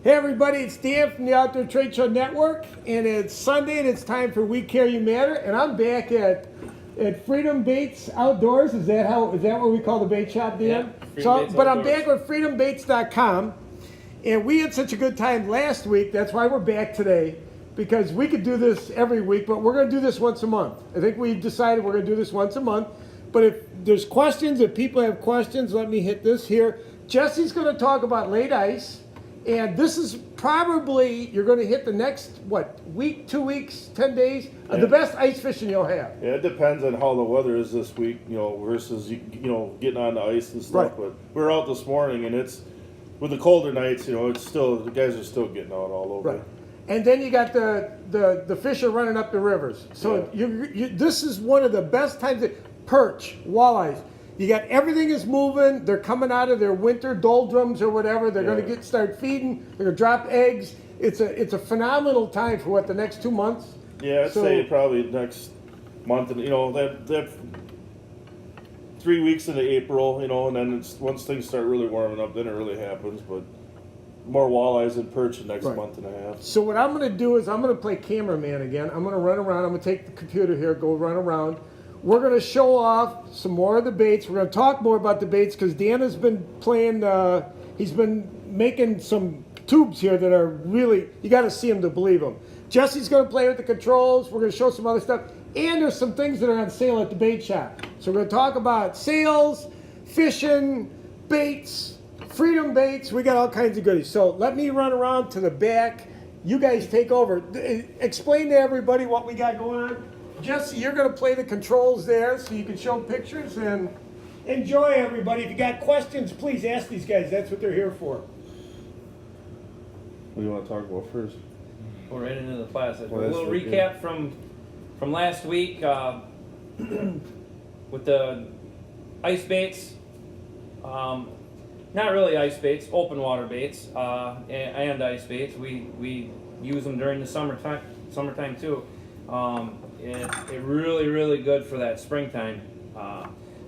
Hey everybody, it's Dan from the Outdoor Trade Show Network, and it's Sunday and it's time for We Care You Matter, and I'm back at FreedomBaitz Outdoors. Is that what we call the bait shop, Dan? Yeah, but I'm back with FreedomBaitz.com, and we had such a good time last week. That's why we're back today, because we could do this every week, but we're going to do this once a month. I think we've decided we're going to do this once a month. But if there's questions, if people have questions, let me hit this here. Jesse's going to talk about late ice. And this is probably, you're going to hit the next, week, 2 weeks, 10 days, the best ice fishing you'll have. Yeah, it depends on how the weather is this week, versus, getting on the ice and stuff. Right. But we were out this morning, and it's, with the colder nights, it's still, the guys are still getting out all over. Right. And then you got the fish are running up the rivers. So this is one of the best times, perch, walleyes. You got everything is moving. They're coming out of their winter doldrums or whatever. They're going to start feeding. They're going to drop eggs. It's a phenomenal time for the next 2 months. Yeah, I'd say probably next month, and that 3 weeks into April, and then once things start really warming up, then it really happens. But more walleyes and perch in the next month and a half. So what I'm going to do is I'm going to play cameraman again. I'm going to run around. I'm going to take the computer here, go run around. We're going to show off some more of the baits. We're going to talk more about the baits because Dan has been playing, he's been making some tubes here that are really, you got to see them to believe them. Jesse's going to play with the controls. We're going to show some other stuff. And there's some things that are on sale at the bait shop. So we're going to talk about sales, fishing, baits, FreedomBaitz. We got all kinds of goodies. So let me run around to the back. You guys take over. Explain to everybody what we got going on. Jesse, you're going to play the controls there so you can show pictures and enjoy, everybody. If you got questions, please ask these guys. That's what they're here for. What do you want to talk about first? Go right into the classic. A little recap from last week with the ice baits. Not really ice baits, open water baits and ice baits. We use them during the summertime too. It really, really good for that springtime.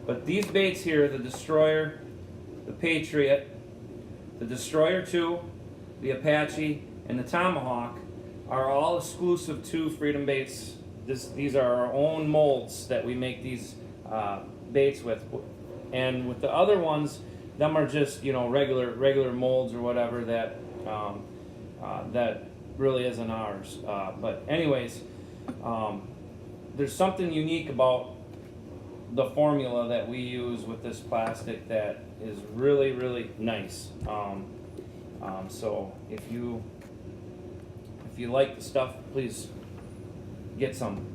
But these baits here, the Destroyer, the Patriot, the Destroyer 2, the Apache, and the Tomahawk are all exclusive to FreedomBaitz. These are our own molds that we make these baits with. And with the other ones, them are just regular molds or whatever that really isn't ours. But anyways. There's something unique about the formula that we use with this plastic that is really, really nice. So if you like the stuff, please get some.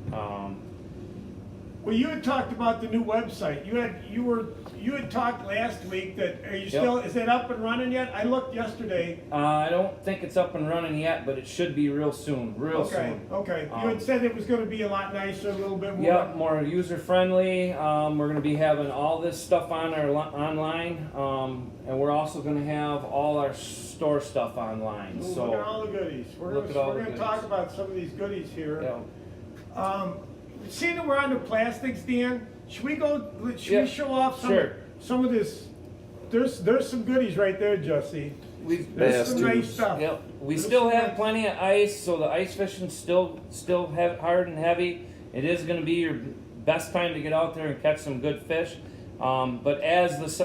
Well, you had talked about the new website. You had talked last week that is it up and running yet? I looked yesterday. I don't think it's up and running yet, but it should be real soon. Soon. Okay. You had said it was going to be a lot nicer, a little bit more. Yep, more user friendly. We're going to be having all this stuff on our online, and we're also going to have all our store stuff online. Ooh, so look at all the goodies. We're going to talk about some of these goodies here. Yeah. Seeing that we're on the plastics, Dan, should we show off some of this? There's some goodies right there, Jesse. There's some nice stuff. Yep. We still have plenty of ice, so the ice fishing still hard and heavy. It is going to be your best time to get out there and catch some good fish. But as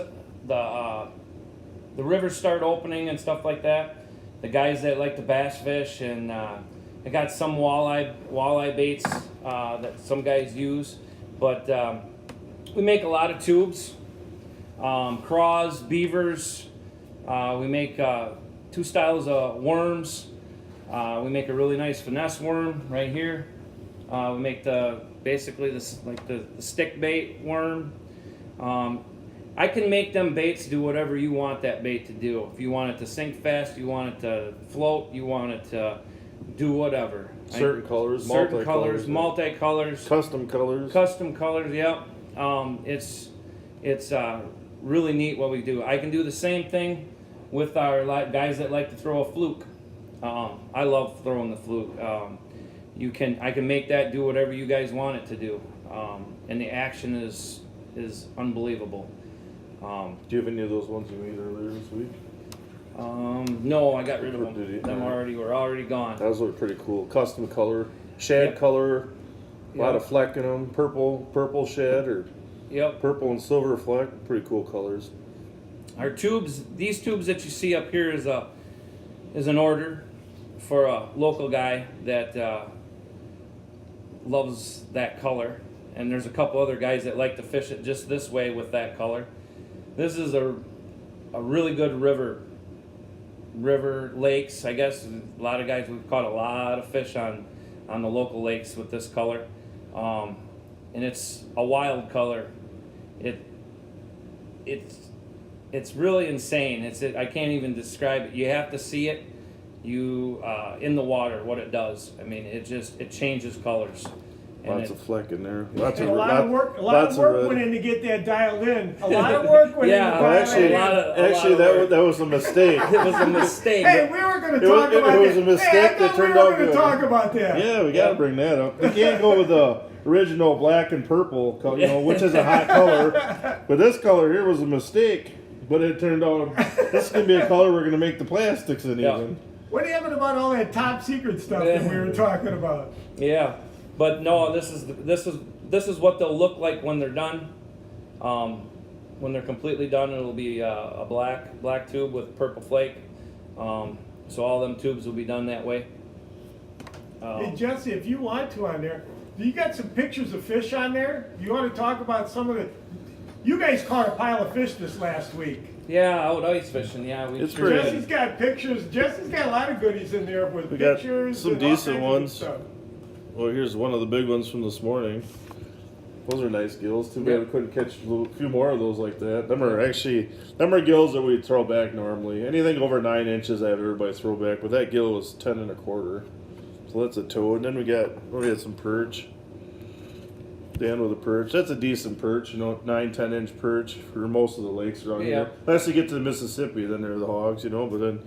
the rivers start opening and stuff like that, the guys that like to bass fish and I got some walleye baits that some guys use, but we make a lot of tubes, craws, beavers. We make 2 styles of worms. We make a really nice finesse worm right here. We make basically the stick bait worm. I can make them baits do whatever you want that bait to do. If you want it to sink fast, you want it to float, you want it to do whatever. Certain colors, multicolors, custom colors. Yep. It's really neat what we do. I can do the same thing with our guys that like to throw a fluke. I love throwing the fluke. I can make that do whatever you guys want it to do, and the action is unbelievable. Do you have any of those ones you made earlier this week? No, I got rid of Did you? them. Them were already gone. Those look pretty cool. Custom color, shad Yep. color, a lot Yep. of fleck in them. Purple shad or Yep. purple and silver fleck. Pretty cool colors. Our tubes, these tubes that you see up here is an order for a local guy that loves that color, and there's a couple other guys that like to fish it just this way with that color. This is a really good river lakes. I guess a lot of guys, we've caught a lot of fish on the local lakes with this color, and it's a wild color. It's really insane. I can't even describe it. You have to see it. In the water, what it does. I mean, it changes colors. And Lots of fleck in there. Lots And of a lot of work red. went in to get that dialed in. A lot of work went Yeah, in. Well, To actually, dial it in. lot of that work. was a mistake. It was a mistake. Hey, we were going to It was- talk it about was that. a mistake Hey, I that thought turned we were out going to good. talk about that. Yeah, we got to bring that up. You can't go with the original black and purple, which is a hot color. But this color here was a mistake. But it turned out this is going to be a color we're going to make the plastics in Yeah. even. What happened about all that top secret stuff that we were talking about? Yeah, but no, this is what they'll look like when they're done. When they're completely done, it'll be a black tube with purple flake. So all them tubes will be done that way. Hey, Jesse, if you want to on there, you got some pictures of fish on there? You want to talk about some of the... You guys caught a pile of fish this last week. Yeah, out ice fishing. Yeah, It's sure great. did. Jesse's got pictures. Jesse's got a lot of goodies in there with We got pictures. some and all decent kinds of ones. stuff. Well, here's one of the big ones from this morning. Those are nice gills. Too bad Yeah. we couldn't catch a few more of those like that. Them are gills that we throw back normally. Anything over 9 inches, I have everybody throw back. But that gill was 10 1/4. So that's a toad. And then we had some perch. Dan with a perch. That's a decent perch, 9-10 inch perch for most of the lakes around here. Unless you get to the Mississippi, then they're the hogs, But then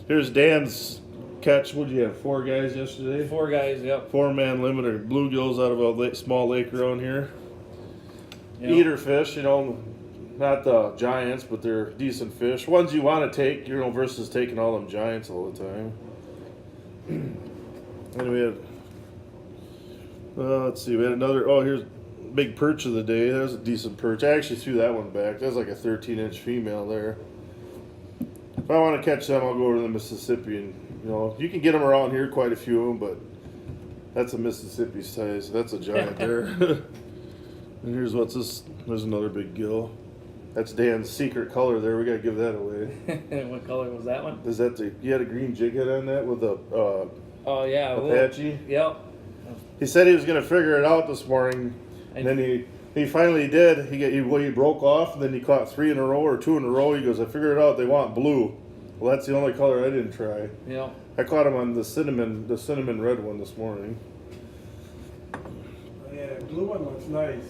here's Dan's catch. What did you have? 4 guys yesterday? 4 guys. Yep. 4-man limit or bluegills out of a small lake around here. Yep. Eater fish, not the giants, but they're decent fish. Ones you want to take, versus taking all them giants all the time. And we had, let's see, we had another, here's big perch of the day. There's a decent perch. I actually threw that one back. That's like a 13-inch female there. If I want to catch them, I'll go over to the Mississippi and, you can get them around here, quite a few of them, but that's a Mississippi size. That's a giant there. And here's what's this. There's another big gill. That's Dan's secret color there. We got to give that away. What color was that one? Is that you had a green jig head on that with a Oh yeah, Apache? Yep. He said he was going to figure it out this morning, and then he finally did. He broke off, and then he caught 3 in a row or 2 in a row. He goes, I figured it out. They want blue. Well, that's the only color I didn't try. Yep. I caught him on the cinnamon red one this morning. Yeah, the blue one looks nice.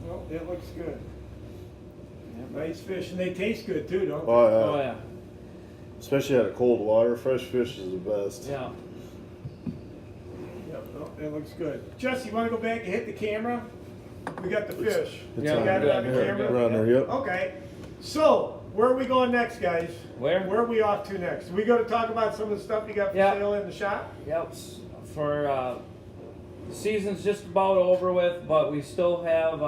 Well, that looks good. Nice fish, and they taste good too, don't they? Oh yeah. Especially out of cold water. Fresh fish is the best. Yeah. Yep, no, that looks good. Jesse, you want to go back and hit the camera? We got the fish. It's Yeah, You on got it there. on the yeah, camera? We're on there, yep. Okay. So, where are we going next, guys? Where? Where are we off to next? We going to talk about some of the stuff you got for Yeah. sale in the shop? Yep. For the season's just about over with, but we still have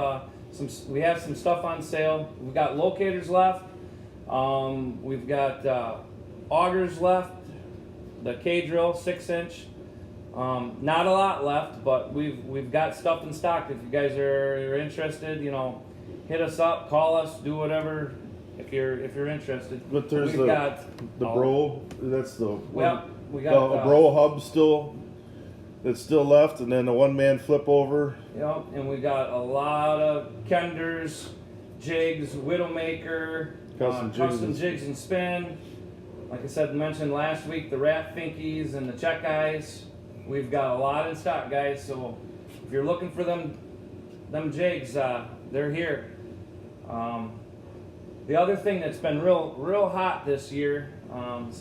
we have some stuff on sale. We've got locators left. We've got augers left. The K-drill 6-inch. Not a lot left, but we've got stuff in stock. If you guys are interested, hit us up, call us, do whatever. If you're interested. But there's We've got the bro. That's the Yep, we got a bro hub that's still left, and then the 1-man flip over. Yep, and we got a lot of kenders, jigs, Widowmaker, Custom jigs and spin. Like I said, mentioned last week, the rat finkies and the check eyes. We've got a lot in stock, guys. So if you're looking for them jigs, they're here. The other thing that's been real hot this year, a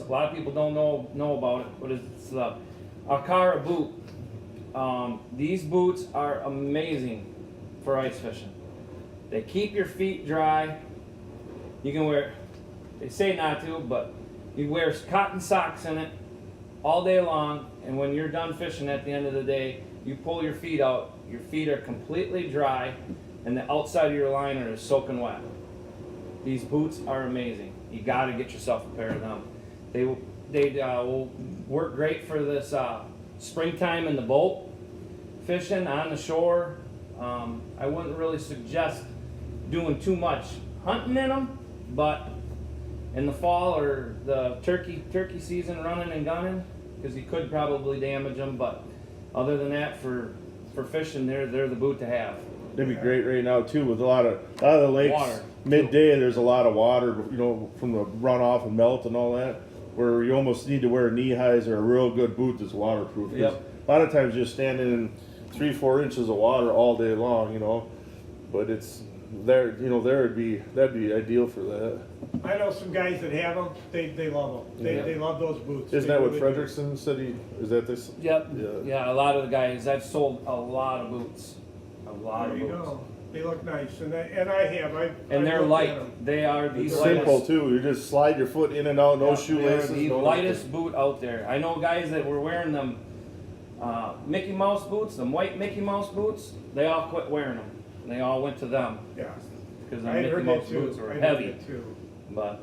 lot of people don't know about it, but it's the Akara boot. These boots are amazing for ice fishing. They keep your feet dry. You can wear They say not to, but you wear cotton socks in it all day long, and when you're done fishing at the end of the day, you pull your feet out. Your feet are completely dry, and the outside of your liner is soaking wet. These boots are amazing. You got to get yourself a pair of them. They will work great for this springtime in the boat fishing on the shore. I wouldn't really suggest doing too much hunting in them, but in the fall or the turkey season, running and gunning, because you could probably damage them. But other than that, for fishing, they're the boot to have. They'd be great right now too, with a lot of the lakes. Water. Midday, there's a lot of water, you know, from the runoff and melt and all that, where you almost need to wear knee highs or a real good boot that's waterproof. 'Cause Yep. A lot of times you're standing in 3-4 inches of water all day long, you know. But it's there, you know, that'd be ideal for that. I know some guys that have them. They love them. They love those boots. Isn't They that what really do. Frederickson said? Is that this? Yep. Yeah. Yeah, a lot of the guys. I've sold a lot of boots. A lot There of you boots. go. They look nice, and I have. And they're looked light. at 'em. They are the It's lightest. simple too. You just slide your foot in and out, no Yeah, shoelaces. They are the no lightest boot out there. I know guys that were wearing them Mickey Mouse boots, them white Mickey Mouse boots. They all quit wearing them. They all went to them Yeah, because I the Mickey heard Mouse that too. boots were I heard heavy. that too. But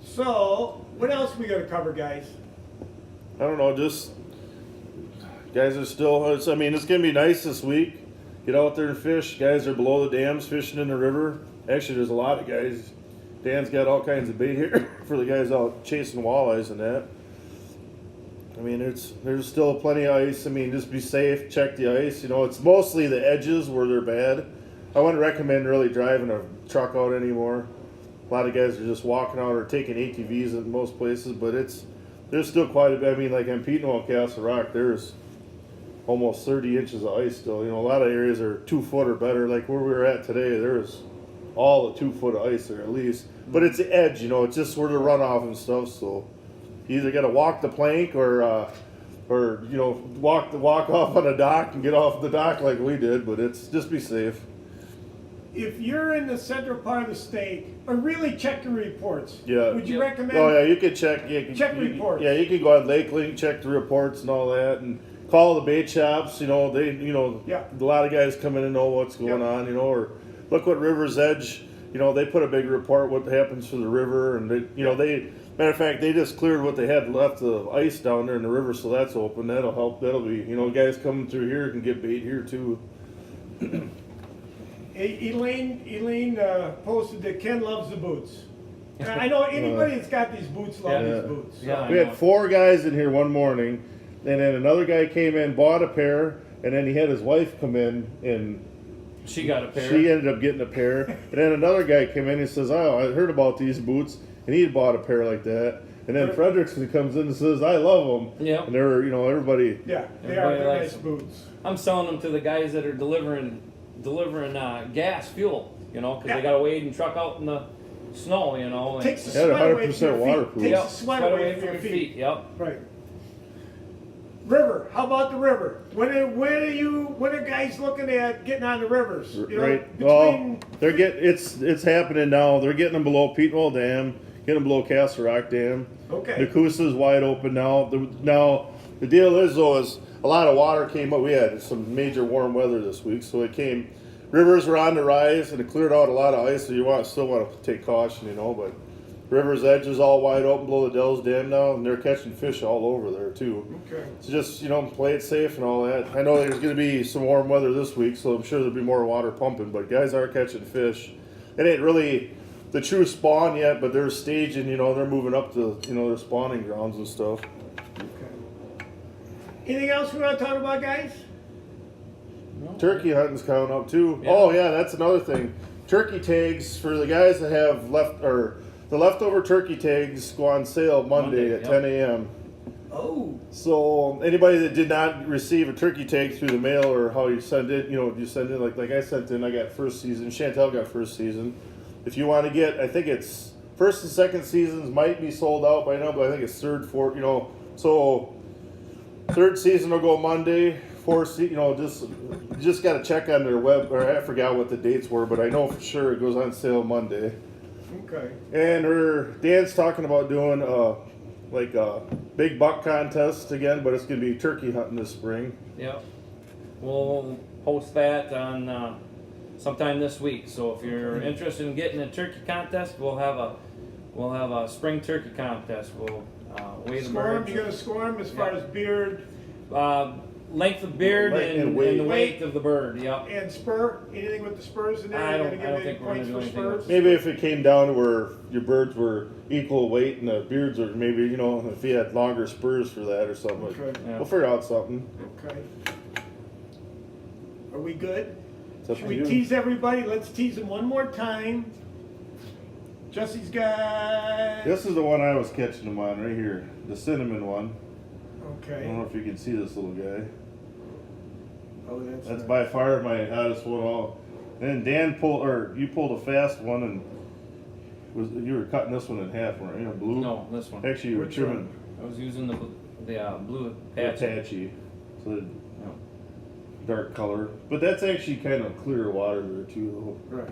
So, what else we got to cover, guys? I don't know, just guys are still. It's gonna be nice this week. Get out there and fish. Guys are below the dams fishing in the river. Actually, there's a lot of guys. Dan's got all kinds of bait here for the guys out chasing walleyes and that. I mean, there's still plenty of ice. I mean, just be safe. Check the ice. You know, it's mostly the edges where they're bad. I wouldn't recommend really driving a truck out anymore. A lot of guys are just walking out or taking ATVs in most places, but there's still quite a bit. I mean, like on Petenwell, Castle Rock, there's almost 30 inches of ice still. You know, a lot of areas are 2 foot or better. Like where we were at today, there's all a 2 foot of ice there at least. But it's the edge, you know, it's just where the runoff and stuff. So you either got to walk the plank or you know, walk off on a dock and get off the dock like we did. But it's just be safe. If you're in the central part of the state, or really check your reports. Yeah. Would you recommend? Oh yeah, you could check. Check reports. Yeah, you could go on Lake Link, check the reports and all that, and call the bait shops. You know, Yeah. a lot of guys come in and know what's going on. You know, or look what River's Edge. You know, they put a big report what happens to the river, and matter of fact, they just cleared what they had left of ice down there in the river, so that's open. That'll help. That'll be, you know, guys coming through here can get bait here too. Elaine posted that Ken loves the boots. I know anybody that's got these boots loves Yeah. these boots. So. Yeah. We had 4 guys in here one morning, and then another guy came in, bought a pair, and then he had his wife come in, and she got a pair. she ended up getting a pair. And then another guy came in and says, "Oh, I heard about these boots," and he had bought a pair like that. And then Frederickson comes in and says, "I love them." Yep. And they're, you know, everybody. Yeah, they Everybody are likes nice them. boots. I'm selling them to the guys that are delivering gas, fuel. You know, because Yeah. they got to wade and truck out in the snow. You know, and Takes the Yeah, they're sweat away from 100% your feet. waterproof. Takes Yep, the sweat away from your feet. Yep. Right. River. How about the river? When are guys looking at getting on the rivers? You know, Right. between- Well, it's happening now. They're getting them below Petenwell Dam, getting them below Castle Rock Dam. Okay. Nakusa's wide open now. The deal is though is a lot of water came up. We had some major warm weather this week, so it came. Rivers were on the rise, and it cleared out a lot of ice. So you still want to take caution, you know. But River's edge is all wide open below the Dells Dam now, and they're catching fish all over there too. Okay. So just, you know, play it safe and all that. I know there's going to be some warm weather this week, so I'm sure there'll be more water pumping. But guys are catching fish. It ain't really the true spawn yet, but they're staging. You know, they're moving up to, you know, their spawning grounds and stuff. Okay. Anything else we want to talk about, guys? Turkey hunting's coming up too. Yeah. Oh yeah, that's another thing. Turkey tags for the guys that have the leftover turkey tags go on sale Monday at Yep. 10 a.m. Oh. So anybody that did not receive a turkey tag through the mail or how you send it, you know, you send in like I sent in. I got first season. Chantel got first season. If you want to get, I think it's first and second seasons might be sold out by now, but I think it's third, fourth. You know, so third season will go Monday. Fourth, you know, just got to check on their web. Or I forgot what the dates were, but I know for sure it goes on sale Monday. Okay. And Dan's talking about doing like a big buck contest again, but it's gonna be turkey hunting this spring. Yep. We'll post that on sometime this week. So if you're interested in getting a turkey contest, we'll have a spring turkey contest. We'll weigh the Score 'em, birds. you gotta score 'em as far as beard Length of beard and weight. the weight of the bird. Yep. and spur. Anything with the spurs in there? I You don't gotta give any think we're gonna points do for anything spurs? with Maybe if it came down to where your birds were equal weight and the beards are maybe, you know, if you had longer spurs for that or something. Okay. Yeah. We'll figure out something. Okay. Are we good? It's up Should to we you. tease everybody? Let's tease them one more time. Jesse's got. This is the one I was catching them on right here, the cinnamon one. I don't Okay. know if you can see this little guy. Oh, that's. That's nice. by far my hottest one all. And then you pulled a fast one and you were cutting this one in half, weren't you? Blue? No, this one. Actually, you were Which trimming I was using the blue the patch. patchy, so the dark color. But that's actually kind of clear water there too. Right.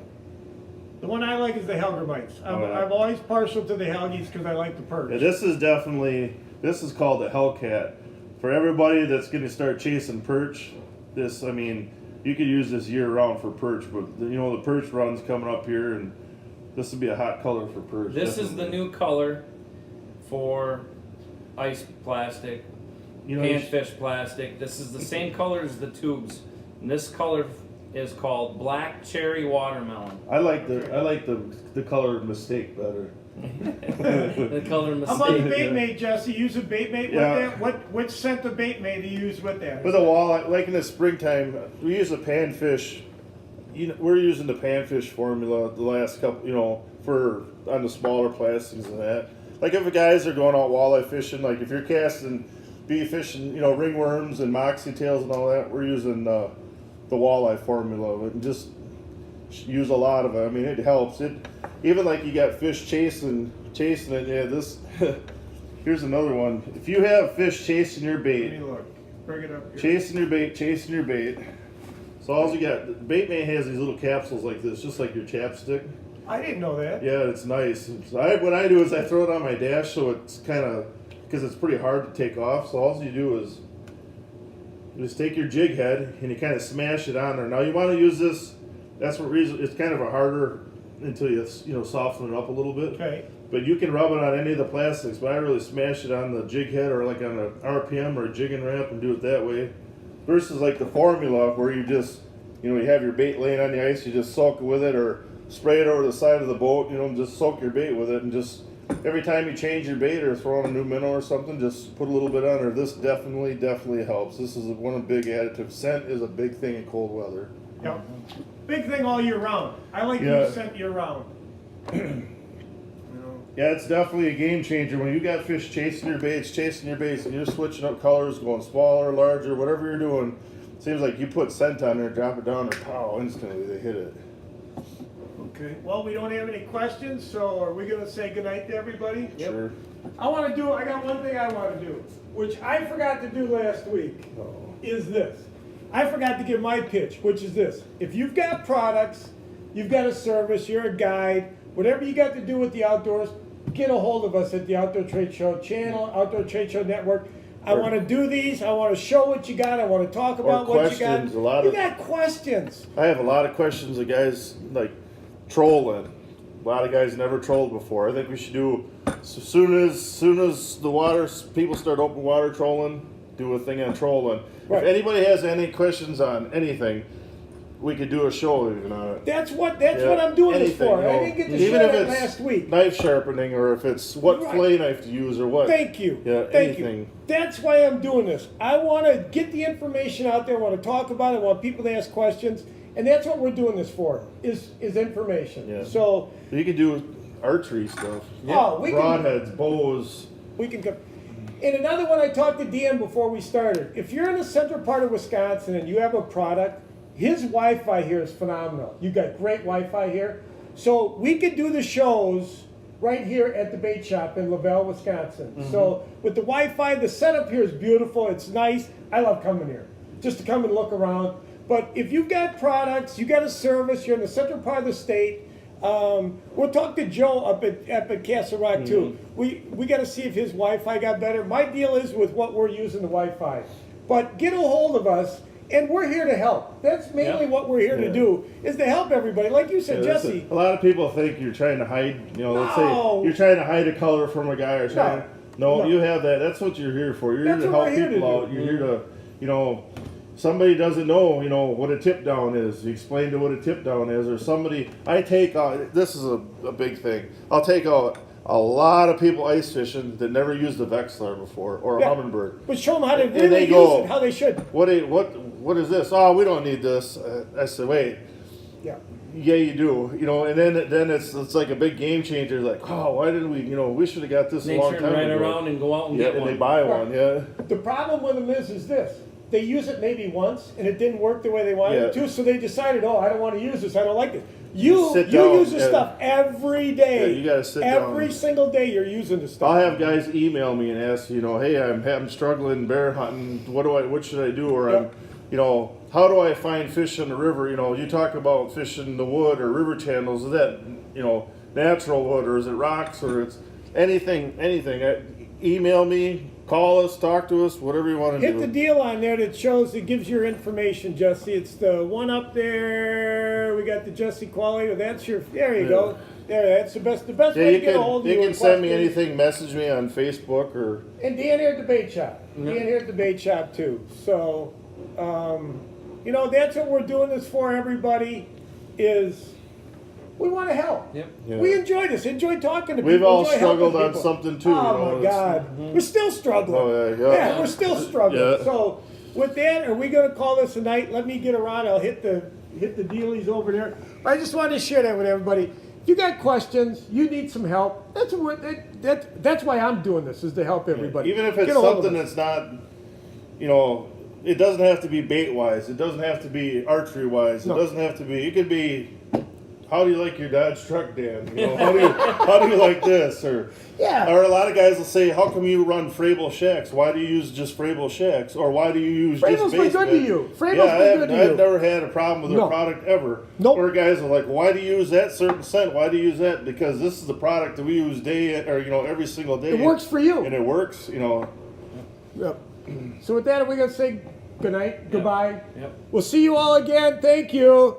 The one I like is the Helgerbites. Oh, yeah. I'm always partial to the Helgies because I like the perch. Yeah, this is called the Hellcat. For everybody that's going to start chasing perch, I mean, you could use this year round for perch, but you know, the perch run's coming up here and this would be a hot color for perch. This is the definitely. new color for ice plastic, You know, panfish plastic. This is the same color as the tubes. And this color is called black cherry watermelon. I like the color mistake better. The color How about the mistake. bait mate, Jesse? Use a bait mate Yeah. with that? Which scent of bait mate do you use with that? With a walleye, like in the springtime, we use a panfish. You know, we're using the panfish formula the last couple, you know, on the smaller plastics and that. Like if the guys are going out walleye fishing, like if you're casting bee fishing, you know, ringworms and moxie tails and all that, we're using the walleye formula and just use a lot of it. I mean, it helps. Even like you got fish chasing it. Yeah, this. Here's another one. If you have fish chasing your Let bait, me look. Bring it up here. chasing your bait. So all you got, the bait mate has these little capsules like this, just like your chapstick. I didn't know that. Yeah, it's nice. What I do is I throw it on my dash, so it's kind of, because it's pretty hard to take off. So all you do is you just take your jig head and you kind of smash it on there. Now you want to use this. That's what reason it's kind of a harder until you soften it up a little bit. Okay. But you can rub it on any of the plastics. But I really smash it on the jig head or like on an RPM or a jigging ramp and do it that way. Versus like the formula where you just, you have your bait laying on the ice, you just soak it with it or spray it over the side of the boat, just soak your bait with it and just every time you change your bait or throw on a new minnow or something, just put a little bit on there. This definitely helps. This is one of the big additives. Scent is a big thing in cold weather. Yep. Big thing all year round. I like Yeah. use scent year round. Yeah, it's definitely a game changer when you got fish chasing your baits, and you're switching up colors, going smaller, larger, whatever you're doing. Seems like you put scent on there, drop it down, and pow, instantly they hit it. Okay. Well, we don't have any questions, so are we gonna say goodnight to everybody? Sure. I got one thing I want to do, which I forgot to do last week, is this. I forgot to give my pitch, which is this. If you've got products, you've got a service, you're a guide, whatever you got to do with the outdoors, get a hold of us at the Outdoor Trade Show channel, Outdoor Trade Show Network. I want to do these. I want to show what you got. I want to talk about what you got. questions, a lot you of- got questions. I have a lot of questions of guys like trolling. A lot of guys never trolled before. I think we should do as soon as the people start open water trolling, do a thing on trolling. Right. If anybody has any questions on anything, we could do a show even on it. That's what Yeah, I'm doing this anything, for. you know. I didn't get to Even show if that it's last week. Knife sharpening, or if it's what Right. fillet knife to use, or what. Thank you. Yeah, Thank anything. you. That's why I'm doing this. I want to get the information out there. I want to talk about it. I want people to ask questions. And that's what we're doing this for, is information. Yeah. So You can do archery stuff. Oh, we can- Broadheads, bows. we can go. And another one, I talked to Dan before we started. If you're in the central part of Wisconsin and you have a product, his Wi-Fi here is phenomenal. You got great Wi-Fi here. So we could do the shows right here at the bait shop in Lavelle, Wisconsin. So with the Wi-Fi, the setup here is beautiful. It's nice. I love coming here just to come and look around. But if you've got products, you got a service, you're in the central part of the state, We'll talk to Joe up at Castle Rock too. We got to see if his Wi-Fi got better. My deal is with what we're using the Wi-Fi, but get a hold of us, and we're here to help. That's mainly what we're here to do, is to help everybody. Like you said, Jesse. A lot of people think you're trying to hide. You know, let's say No. you're trying to hide a color from a guy or trying. No, you have that. That's what you're here for. You're here to help people out. You're here to, you know. Somebody doesn't know, you know, what a tip down is. You explain to what a tip down is, or somebody. I take out. This is a big thing. I'll take out a lot of people ice fishing that never used a Vexler before or a Humminbird. But show them how to really use it, how they should. What is this? Oh, we don't need this. I said, wait. Yeah. Yeah, you do. You know, and then it's like a big game changer. Like, oh, why didn't we? You know, we should have got this a long time right ago. around and go out and get and one. they buy one. Yeah. The problem with them is this. They use it maybe once, and it didn't work the way they wanted it to, so they decided, oh, I don't want to use this, I don't like this. You use this stuff every day. Yeah, you got to sit down. Every single day you're using this stuff. I'll have guys email me and ask, you know, hey, I'm struggling bear hunting. What should I do? Or I'm, you know, how do I find fish in the river? You know, you talk about fishing in the wood or river channels. Is that, you know, natural wood, or is it rocks, or it's anything? Email me. Call us, talk to us, whatever you want to do. Hit the deal on there that shows, it gives your information, Jesse. It's the one up there. We got the Jesse Quale. That's your, there you go. There, that's the best way to get a hold of you. You can send me anything, message me on Facebook or. And Dan here at the bait shop. Dan here at the bait shop too. So, you know, that's what we're doing this for, everybody, is we want to help. Yep. Yeah. We enjoy this. Enjoy talking to people. We've all enjoy struggled helping on people. something too. Oh my God. We're still struggling. Oh, yeah. We're still struggling. Yeah. So with that, are we going to call this a night? Let me get around. I'll hit the dealies over there. I just wanted to share that with everybody. If you got questions, you need some help. That's why I'm doing this, is to help everybody. Even if it's something that's not, you know, it doesn't have to be bait wise. It doesn't have to be archery wise. It doesn't have to be. It could be. How do you like your Dodge truck, Dan? You know, how do you like this? Or or a lot of guys will say, how come you run Frable shacks? Why do you use just Frable shacks? Or why do you use Frable's just been good to you. Frable's been good to you. I've never had a problem with their product ever. Nope. Or guys are like, why do you use that certain scent? Why do you use that? Because this is the product that we use every single day. It works for you. And it works, you know. Yep. So with that, are we going to say good night, goodbye? Yep. We'll see you all again. Thank you.